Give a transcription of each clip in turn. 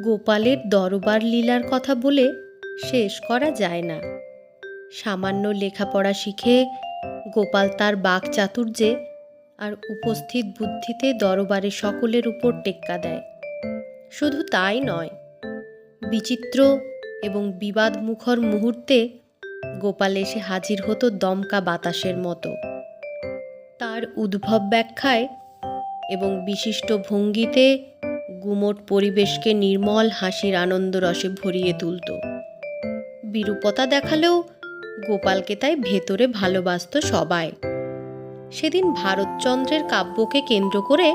গোপালের দরবার লীলার কথা বলে শেষ করা যায় না। সামান্য লেখাপড়া শিখে গোপাল তার বাকচাতুর্যে আর উপস্থিত বুদ্ধিতে দরবারে সকলের উপর টেক্কা দেয়। শুধু তাই নয়, বিচিত্র এবং বিবাদমুখর মুহূর্তে গোপাল এসে হাজির হতো দমকা বাতাসের মতো। তার উদ্ভব ব্যাখ্যায় এবং বিশিষ্ট ভঙ্গিতে গুমোট পরিবেশকে নির্মল হাসির আনন্দরসে ভরিয়ে তুলত। বিরূপতা দেখালেও গোপালকে তাই ভেতরে ভালোবাসত সবাই। সেদিন ভারতচন্দ্রের কাব্যকে কেন্দ্র করে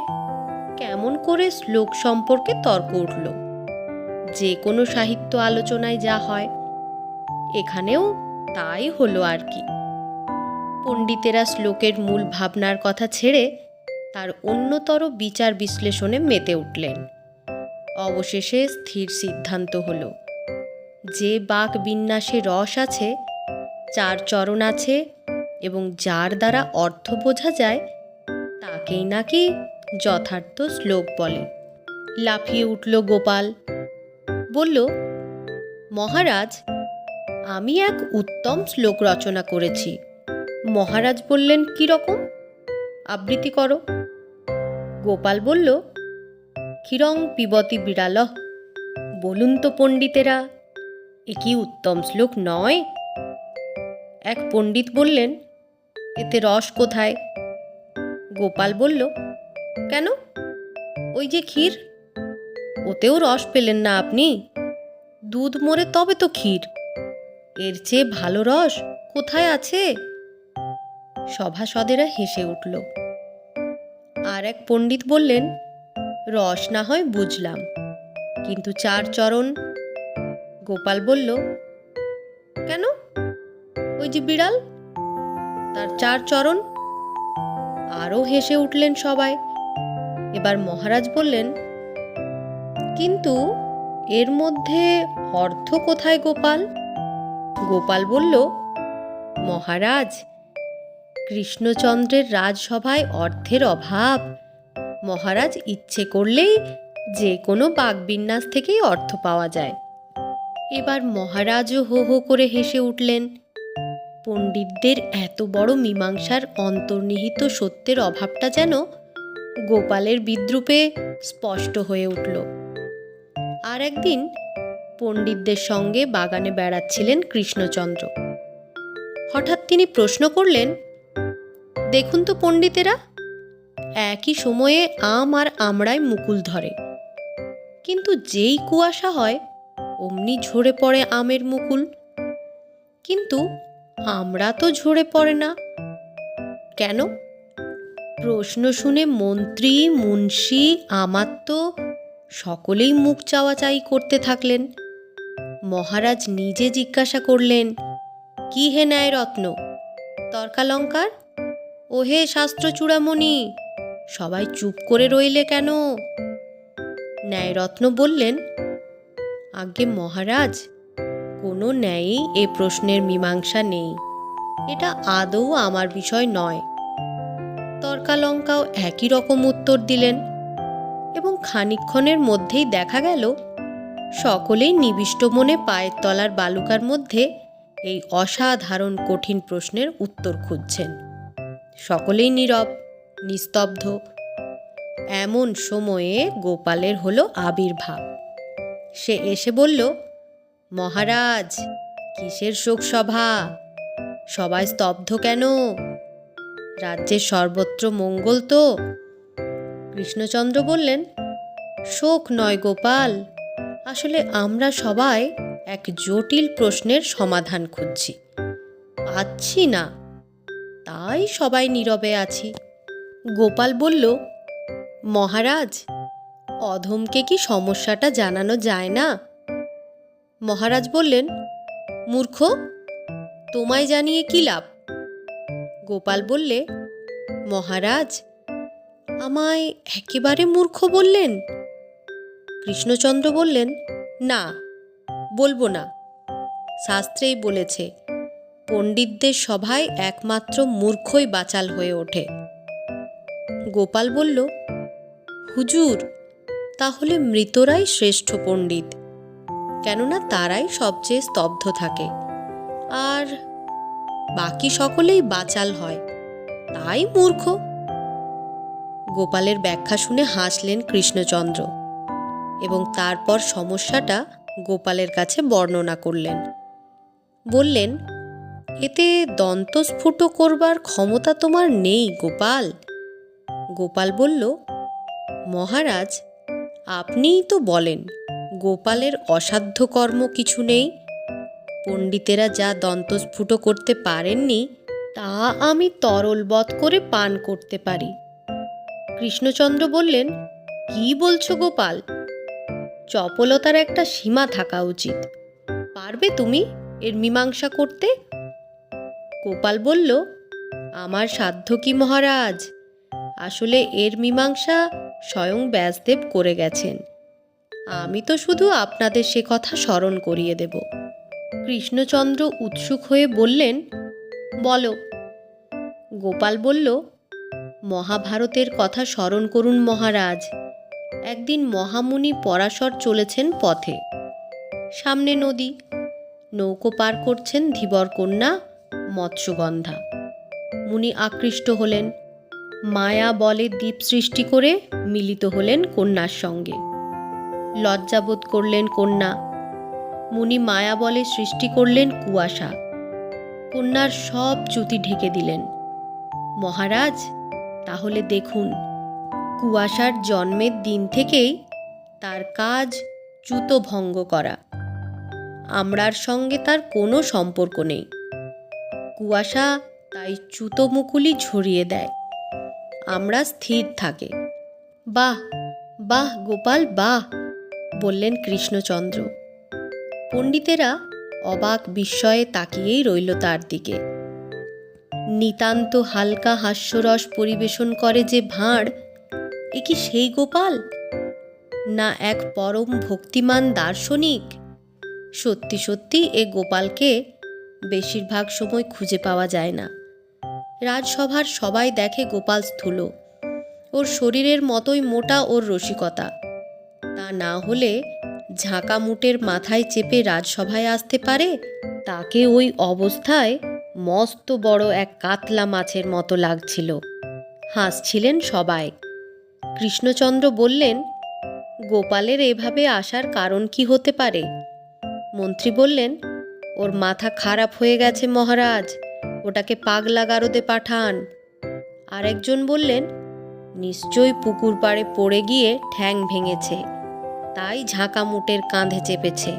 কেমন করে শ্লোক সম্পর্কে তর্ক উঠল। যে কোনো সাহিত্য আলোচনায় যা হয়, এখানেও তাই হলো আর কি। পণ্ডিতেরা শ্লোকের মূল ভাবনার কথা ছেড়ে তার অন্যতর বিচার বিশ্লেষণে মেতে উঠলেন। অবশেষে স্থির সিদ্ধান্ত হলো, যে বাক বিন্যাসে রস আছে, চার চরণ আছে এবং যার দ্বারা অর্থ বোঝা যায়, তাকেই নাকি যথার্থ শ্লোক বলে। লাফিয়ে উঠল গোপাল, বলল, মহারাজ, আমি এক উত্তম শ্লোক রচনা করেছি। মহারাজ বললেন, কি রকম? আবৃত্তি করো। গোপাল বলল, ক্ষীরং পিবতি বিড়ালঃ। বলুন তো পণ্ডিতেরা, এ কি উত্তম শ্লোক নয়? এক পণ্ডিত বললেন, এতে রস কোথায়? গোপাল বলল, কেন? ওই যে ক্ষীর, ওতেও রস পেলেন না আপনি? দুধ মরে তবে তো ক্ষীর, এর চেয়ে ভালো রস কোথায় আছে? সভাসদেরা হেসে উঠল। আর এক পণ্ডিত বললেন, রস না হয় বুঝলাম, কিন্তু চার চরণ? গোপাল বলল, কেন? ওই যে বিড়াল, তার চার চরণ। আরও হেসে উঠলেন সবাই। এবার মহারাজ বললেন, কিন্তু এর মধ্যে অর্থ কোথায় গোপাল? গোপাল বলল, মহারাজ, কৃষ্ণচন্দ্রের রাজসভায় অর্থের অভাব। মহারাজ ইচ্ছে করলেই যে কোনো বাকবিন্যাস থেকেই অর্থ পাওয়া যায়। এবার মহারাজও হো হো করে হেসে উঠলেন। পণ্ডিতদের এত বড় মীমাংসার অন্তর্নিহিত সত্যের অভাবটা যেন গোপালের বিদ্রূপে স্পষ্ট হয়ে উঠল। আর একদিন পণ্ডিতদের সঙ্গে বাগানে বেড়াচ্ছিলেন কৃষ্ণচন্দ্র। হঠাৎ তিনি প্রশ্ন করলেন, দেখুন তো পণ্ডিতেরা, একই সময়ে আম আর আমড়ায় মুকুল ধরে, কিন্তু যেই কুয়াশা হয় অমনি ঝরে পড়ে আমের মুকুল, কিন্তু আমড়া তো ঝরে পড়ে না, কেন? প্রশ্ন শুনে মন্ত্রী, মুন্সি, আমাত্য সকলেই মুখ চাওয়াচাই করতে থাকলেন। মহারাজ নিজে জিজ্ঞাসা করলেন, কি হে ন্যায়রত্ন, তর্কালঙ্কার, ও হে শাস্ত্র চূড়ামণি, সবাই চুপ করে রইলে কেন? ন্যায়রত্ন বললেন, আজ্ঞে মহারাজ, কোনো ন্যায়ই এ প্রশ্নের মীমাংসা নেই, এটা আদৌ আমার বিষয় নয়। তর্কালঙ্কাও একই রকম উত্তর দিলেন এবং খানিকক্ষণের মধ্যেই দেখা গেল সকলেই নিবিষ্ট মনে পায়ের তলার বালুকার মধ্যে এই অসাধারণ কঠিন প্রশ্নের উত্তর খুঁজছেন। সকলেই নীরব, নিস্তব্ধ। এমন সময়ে গোপালের হলো আবির্ভাব। সে এসে বলল, মহারাজ, কিসের শোকসভা? সবাই স্তব্ধ কেন? রাজ্যের সর্বত্র মঙ্গল তো? কৃষ্ণচন্দ্র বললেন, শোক নয় গোপাল, আসলে আমরা সবাই এক জটিল প্রশ্নের সমাধান খুঁজছি, পাচ্ছি না, তাই সবাই নীরবে আছি। গোপাল বলল, মহারাজ, অধমকে কি সমস্যাটা জানানো যায় না? মহারাজ বললেন, মূর্খ, তোমায় জানিয়ে কি লাভ? গোপাল বললে, মহারাজ, আমায় একেবারে মূর্খ বললেন? কৃষ্ণচন্দ্র বললেন, না, বলবো না। শাস্ত্রেই বলেছে, পণ্ডিতদের সভায় একমাত্র মূর্খই বাচাল হয়ে ওঠে। গোপাল বলল, হুজুর, তাহলে মৃতরাই শ্রেষ্ঠ পণ্ডিত, কেননা তারাই সবচেয়ে স্তব্ধ থাকে, আর বাকি সকলেই বাচাল হয়, তাই মূর্খ। গোপালের ব্যাখ্যা শুনে হাসলেন কৃষ্ণচন্দ্র এবং তারপর সমস্যাটা গোপালের কাছে বর্ণনা করলেন। বললেন, এতে দন্তস্ফুট করবার ক্ষমতা তোমার নেই গোপাল। গোপাল বলল, মহারাজ, আপনিই তো বলেন গোপালের অসাধ্য কর্ম কিছু নেই। পণ্ডিতেরা যা দন্তস্ফুট করতে পারেননি তা আমি তরলবৎ করে পান করতে পারি। কৃষ্ণচন্দ্র বললেন, কি বলছো গোপাল? চপলতার একটা সীমা থাকা উচিত। পারবে তুমি এর মীমাংসা করতে? গোপাল বলল, আমার সাধ্য কি মহারাজ? আসলে এর মীমাংসা স্বয়ং ব্যাসদেব করে গেছেন, আমি তো শুধু আপনাদের সে কথা স্মরণ করিয়ে দেব। কৃষ্ণচন্দ্র উৎসুক হয়ে বললেন, বলো। গোপাল বলল, মহাভারতের কথা স্মরণ করুন মহারাজ। একদিন মহামুনি পরাশর চলেছেন পথে, সামনে নদী, নৌকো পার করছেন ধীবর কন্যা মৎস্যগন্ধা। মুনি আকৃষ্ট হলেন, মায়া বলে দ্বীপ সৃষ্টি করে মিলিত হলেন কন্যার সঙ্গে। লজ্জাবোধ করলেন কন্যা। মুনি মায়া বলে সৃষ্টি করলেন কুয়াশা, কন্যার সব চ্যুতি ঢেকে দিলেন। মহারাজ, তাহলে দেখুন, কুয়াশার জন্মের দিন থেকেই তার কাজ চ্যুত ভঙ্গ করা। আমরার সঙ্গে তার কোনো সম্পর্ক নেই। কুয়াশা তাই চ্যুত মুকুলি ঝরিয়ে দেয়, আমরা স্থির থাকে। বাহ বাহ গোপাল বাহ, বললেন কৃষ্ণচন্দ্র। পণ্ডিতেরা অবাক বিস্ময়ে তাকিয়েই রইল তার দিকে। নিতান্ত হালকা হাস্যরস পরিবেশন করে যে ভাঁড়, এ কি সেই গোপাল, না এক পরম ভক্তিমান দার্শনিক? সত্যি সত্যি এ গোপালকে বেশিরভাগ সময় খুঁজে পাওয়া যায় না। রাজসভার সবাই দেখে গোপাল স্থূল, ওর শরীরের মতোই মোটা ওর রসিকতা। তা না হলে ঝাঁকা মুটের মাথায় চেপে রাজসভায় আসতে পারে? তাকে ওই অবস্থায় মস্ত বড় এক কাতলা মাছের মতো লাগছিল। হাসছিলেন সবাই। কৃষ্ণচন্দ্র বললেন, গোপালের এভাবে আসার কারণ কি হতে পারে? মন্ত্রী বললেন, ওর মাথা খারাপ হয়ে গেছে মহারাজ, ওটাকে পাগলা গারদে পাঠান। আরেকজন বললেন, নিশ্চয়ই পুকুর পাড়ে পড়ে গিয়ে ঠ্যাং ভেঙেছে, তাই ঝাঁকা মুটের কাঁধে চেপেছে।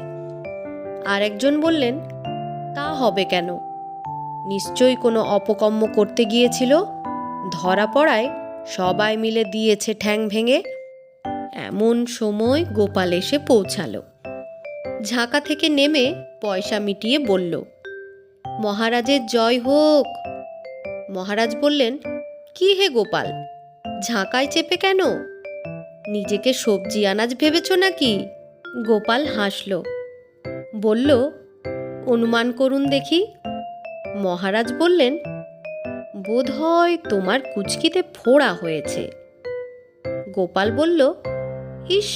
আরেকজন বললেন, তা হবে কেন, নিশ্চয়ই কোনো অপকর্ম করতে গিয়েছিল, ধরা পড়ায় সবাই মিলে দিয়েছে ঠ্যাং ভেঙে। এমন সময় গোপাল এসে পৌঁছালো। ঝাঁকা থেকে নেমে পয়সা মিটিয়ে বলল, মহারাজের জয় হোক। মহারাজ বললেন, কি হে গোপাল, ঝাঁকায় চেপে কেন? নিজেকে সবজি আনাজ ভেবেছ নাকি? গোপাল হাসল, বলল, অনুমান করুন দেখি। মহারাজ বললেন, বোধ হয় তোমার কুচকিতে ফোড়া হয়েছে। গোপাল বলল, ইস,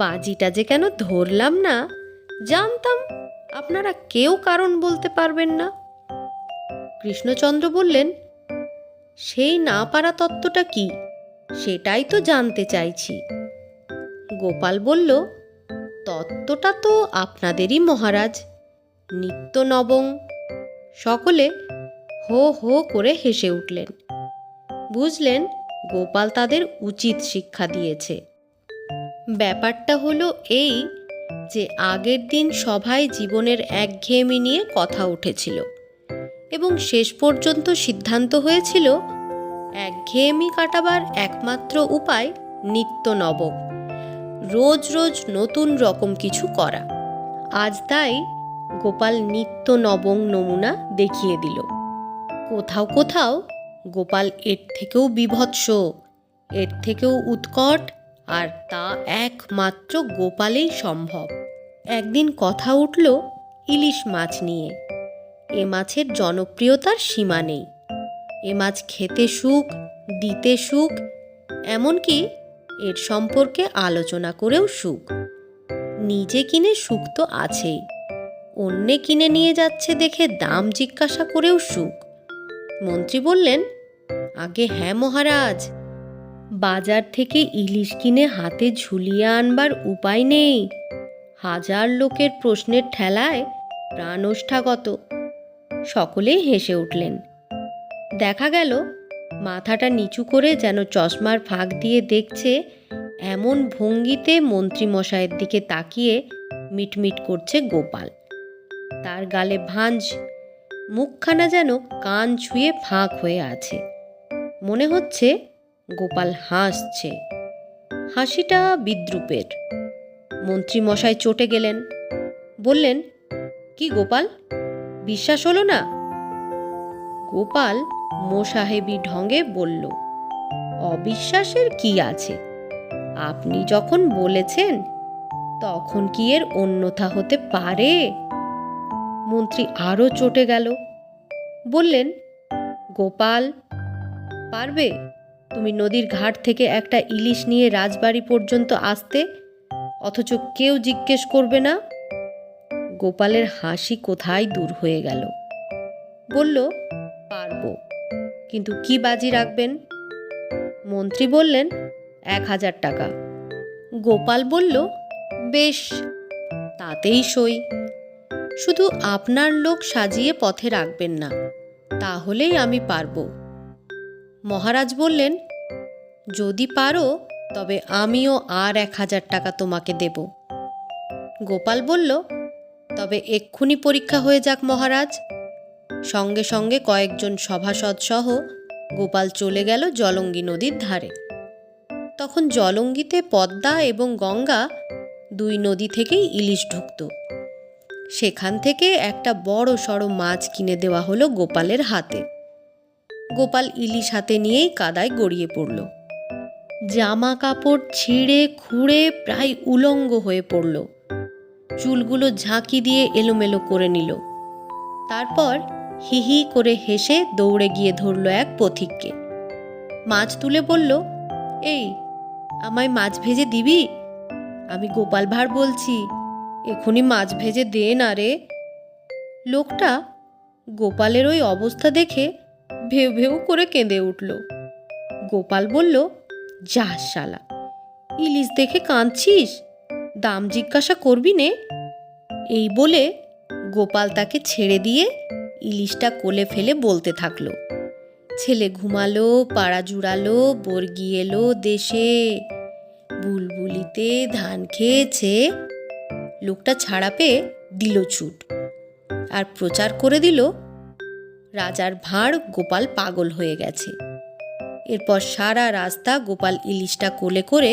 বাজিটা যে কেন ধরলাম না, জানতাম আপনারা কেউ কারণ বলতে পারবেন না। কৃষ্ণচন্দ্র বললেন, সেই না পারা তত্ত্বটা কি, সেটাই তো জানতে চাইছি। গোপাল বলল, তত্ত্বটা তো আপনাদেরই মহারাজ, নিত্য নবং। সকলে হো হো করে হেসে উঠলেন। বুঝলেন গোপাল তাদের উচিত শিক্ষা দিয়েছে। ব্যাপারটা হলো এই যে আগের দিন সভায় জীবনের একঘেয়েমি নিয়ে কথা উঠেছিল এবং শেষ পর্যন্ত সিদ্ধান্ত হয়েছিল একঘেয়েমি কাটাবার একমাত্র উপায় নিত্য নবম, রোজ রোজ নতুন রকম কিছু করা। আজ তাই গোপাল নিত্য নবম নমুনা দেখিয়ে দিল। কোথাও কোথাও গোপাল এর থেকেও বীভৎস, এর থেকেও উৎকট, আর তা একমাত্র গোপালেই সম্ভব। একদিন কথা উঠল ইলিশ মাছ নিয়ে। এ মাছের জনপ্রিয়তার সীমা নেই। এ মাছ খেতে সুখ, দিতে সুখ, এমনকি এর সম্পর্কে আলোচনা করেও সুখ। নিজে কিনে সুখ তো আছেই, অন্যে কিনে নিয়ে যাচ্ছে দেখে দাম জিজ্ঞাসা করেও সুখ। মন্ত্রী বললেন, আগে হ্যাঁ মহারাজ, বাজার থেকে ইলিশ কিনে হাতে ঝুলিয়ে আনবার উপায় নেই। হাজার লোকের প্রশ্নের ঠেলায় প্রাণ ওষ্ঠাগত। সকলেই হেসে উঠলেন। দেখা গেল মাথাটা নিচু করে যেন চশমার ফাঁক দিয়ে দেখছে এমন ভঙ্গিতে মন্ত্রীমশাইয়ের দিকে তাকিয়ে মিটমিট করছে গোপাল। তার গালে ভাঁজ, মুখখানা যেন কান ছুঁয়ে ফাঁক হয়ে আছে। মনে হচ্ছে গোপাল হাসছে, হাসিটা বিদ্রূপের। মন্ত্রীমশাই চটে গেলেন, বললেন, কি গোপাল, বিশ্বাস হলো না? গোপাল মোসাহেবি ঢঙে বলল, অবিশ্বাসের কি আছে? আপনি যখন বলেছেন তখন কি এর অন্যথা হতে পারে? মন্ত্রী আরও চটে গেল, বললেন, গোপাল, পারবে তুমি নদীর ঘাট থেকে একটা ইলিশ নিয়ে রাজবাড়ি পর্যন্ত আসতে, অথচ কেউ জিজ্ঞেস করবে না? গোপালের হাসি কোথায় দূর হয়ে গেল। বলল, পারবো, কিন্তু কি বাজি রাখবেন? মন্ত্রী বললেন, 1000 টাকা। গোপাল বলল, বেশ, তাতেই সই। শুধু আপনার লোক সাজিয়ে পথে রাখবেন না, তাহলেই আমি পারবো। মহারাজ বললেন, যদি পারো তবে আমিও আর 1000 টাকা তোমাকে দেব। গোপাল বলল, তবে এক্ষুনি পরীক্ষা হয়ে যাক মহারাজ। সঙ্গে সঙ্গে কয়েকজন সভাসদ সহ গোপাল চলে গেল জলঙ্গি নদীর ধারে। তখন জলঙ্গিতে পদ্মা এবং গঙ্গা দুই নদী থেকেই ইলিশ ঢুকত। সেখান থেকে একটা বড় সড়ো মাছ কিনে দেওয়া হলো গোপালের হাতে। গোপাল ইলিশ হাতে নিয়েই কাদায় গড়িয়ে পড়ল। জামা কাপড় ছিঁড়ে খুঁড়ে প্রায় উলঙ্গ হয়ে পড়ল। চুলগুলো ঝাঁকি দিয়ে এলোমেলো করে নিল। তারপর হি হি করে হেসে দৌড়ে গিয়ে ধরল এক পথিককে। মাছ তুলে বলল, এই, আমায় মাছ ভেজে দিবি? আমি গোপাল ভাঁড় বলছি, এখনই মাছ ভেজে দে না রে। লোকটা গোপালের ওই অবস্থা দেখে ভেউ ভেউ করে কেঁদে উঠল। গোপাল বলল, যা শালা, ইলিশ দেখে কাঁদছিস, দাম জিজ্ঞাসা করবি নে। এই বলে গোপাল তাকে ছেড়ে দিয়ে ইলিশটা কোলে ফেলে বলতে থাকলো, ছেলে ঘুমালো, পাড়া জুড়ালো, বর্গি এলো দেশে, বুলবুলিতে ধান খেয়েছে। লোকটা ছাড়া পেয়ে দিল ছুট, আর প্রচার করে দিল রাজার ভাঁড় গোপাল পাগল হয়ে গেছে। এরপর সারা রাস্তা গোপাল ইলিশটা কোলে করে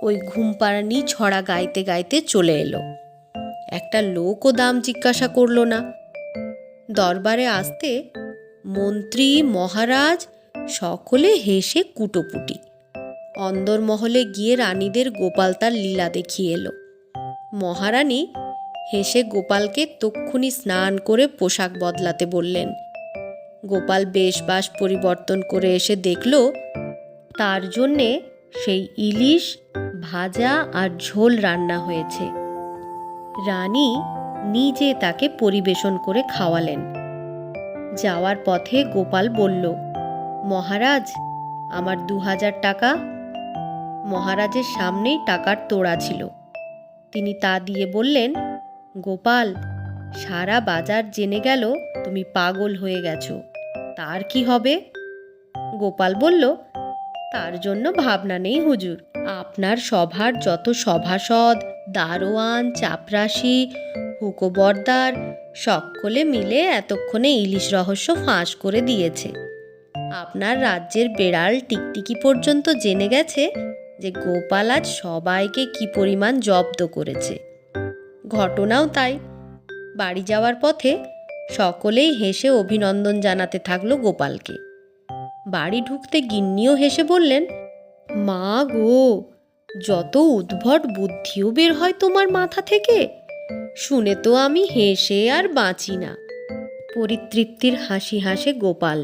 ওই ঘুমপাড়ানি ছড়া গাইতে গাইতে চলে এলো। একটা লোকও দাম জিজ্ঞাসা করলো না। দরবারে আসতে মন্ত্রী মহারাজ সকলে হেসে কুটোপুটি। অন্দরমহলে গিয়ে রানীদের গোপাল তার লীলা দেখিয়ে এলো। মহারানী হেসে গোপালকে তক্ষুনি স্নান করে পোশাক বদলাতে বললেন। গোপাল বেশবাস পরিবর্তন করে এসে দেখল তার জন্যে সেই ইলিশ ভাজা আর ঝোল রান্না হয়েছে। রানী নিজে তাকে পরিবেশন করে খাওয়ালেন। যাওয়ার পথে গোপাল বলল, মহারাজ, আমার 2000 টাকা। মহারাজের সামনেই টাকার তোড়া ছিল। তিনি তা দিয়ে বললেন, গোপাল, সারা বাজার জেনে গেল তুমি পাগল হয়ে গেছো, তার কি হবে? গোপাল বলল, তার জন্য ভাবনা নেই হুজুর। আপনার সভার যত সভাসদ, দারোয়ান, চাপরাশি, হুকোবর্দার সকলে মিলে এতক্ষণে ইলিশ রহস্য ফাঁস করে দিয়েছে। আপনার রাজ্যের বেড়াল টিকটিকি পর্যন্ত জেনে গেছে যে গোপাল আজ সবাইকে কি পরিমাণ জব্দ করেছে। ঘটনাও তাই। বাড়ি যাওয়ার পথে সকলেই হেসে অভিনন্দন জানাতে থাকলো গোপালকে। বাড়ি ঢুকতে গিন্নিও হেসে বললেন, মা গো, যত উদ্ভট বুদ্ধিও বের হয় তোমার মাথা থেকে, শুনে তো আমি হেসে আর বাঁচি না। পরিতৃপ্তির হাসি হাসে গোপাল।